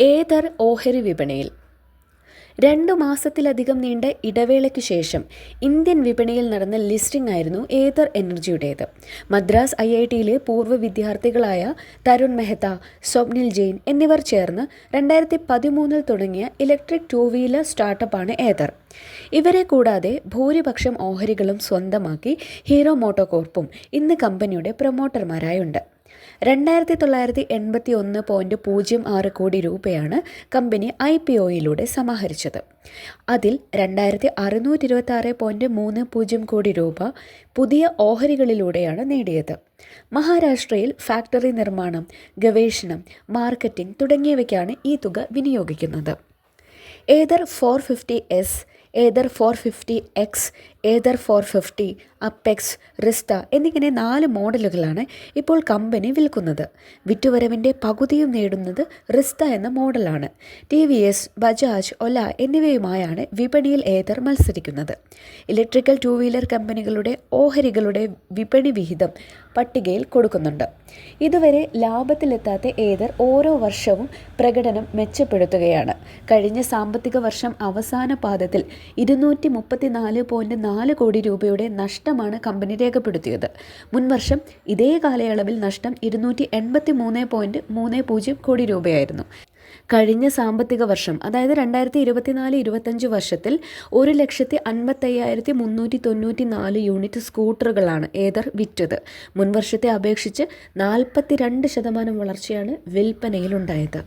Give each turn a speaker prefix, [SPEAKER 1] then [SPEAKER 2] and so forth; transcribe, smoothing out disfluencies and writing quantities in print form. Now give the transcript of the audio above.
[SPEAKER 1] ഏതർ ഓഹരി വിപണിയിൽ 2 മാസത്തിലധികം നീണ്ട ഇടവേളയ്ക്കു ശേഷം ഇന്ത്യൻ വിപണിയിൽ നടന്ന ലിസ്റ്റിംഗ് ആയിരുന്നു ഏതർ എനർജിയുടേത്. മദ്രാസ് IITയിലെ പൂർവ്വ വിദ്യാർത്ഥികളായ തരുൺ മെഹ്ത, സ്വപ്നിൽ ജെയിൻ എന്നിവർ ചേർന്ന് 2013 തുടങ്ങിയ ഇലക്ട്രിക് 2-വീലർ സ്റ്റാർട്ടപ്പാണ് ഏതർ. ഇവരെ കൂടാതെ ഭൂരിപക്ഷം ഓഹരികളും സ്വന്തമാക്കി ഹീറോ മോട്ടോകോർപ്പും ഇന്ന് കമ്പനിയുടെ പ്രൊമോട്ടർമാരായുണ്ട്. 2981.06 കോടി രൂപയാണ് കമ്പനി IPOയിലൂടെ സമാഹരിച്ചത്. അതിൽ 2626.30 കോടി രൂപ പുതിയ ഓഹരികളിലൂടെയാണ് നേടിയത്. മഹാരാഷ്ട്രയിൽ ഫാക്ടറി നിർമ്മാണം, ഗവേഷണം, മാർക്കറ്റിംഗ് തുടങ്ങിയവയ്ക്കാണ് ഈ തുക വിനിയോഗിക്കുന്നത്. Ather 450S, Ather 450X, Ather 450, Apex, Rizta എന്നിങ്ങനെ 4 മോഡലുകളാണ് ഇപ്പോൾ കമ്പനി വിൽക്കുന്നത്. വിറ്റുവരവിൻ്റെ പകുതിയും നേടുന്നത് റിസ്റ്റ എന്ന മോഡലാണ്. TVS, ബജാജ്, ഒല എന്നിവയുമായാണ് വിപണിയിൽ ഏതർ മത്സരിക്കുന്നത്. ഇലക്ട്രിക്കൽ 2-വീലർ കമ്പനികളുടെ ഓഹരികളുടെ വിപണി വിഹിതം പട്ടികയിൽ കൊടുക്കുന്നുണ്ട്. ഇതുവരെ ലാഭത്തിലെത്താത്ത ഏതർ ഓരോ വർഷവും പ്രകടനം മെച്ചപ്പെടുത്തുകയാണ്. കഴിഞ്ഞ സാമ്പത്തിക വർഷം അവസാന പാദത്തിൽ 234.4 കോടി രൂപയുടെ നഷ്ടമാണ് കമ്പനി രേഖപ്പെടുത്തിയത്. മുൻവർഷം ഇതേ കാലയളവിൽ നഷ്ടം 283.30 കോടി രൂപയായിരുന്നു. കഴിഞ്ഞ സാമ്പത്തിക വർഷം, അതായത് 2024-25 വർഷത്തിൽ 1,55,394 യൂണിറ്റ് സ്കൂട്ടറുകളാണ് ഏതർ വിറ്റത്. മുൻവർഷത്തെ അപേക്ഷിച്ച് 42% വളർച്ചയാണ് വിൽപ്പനയിലുണ്ടായത്.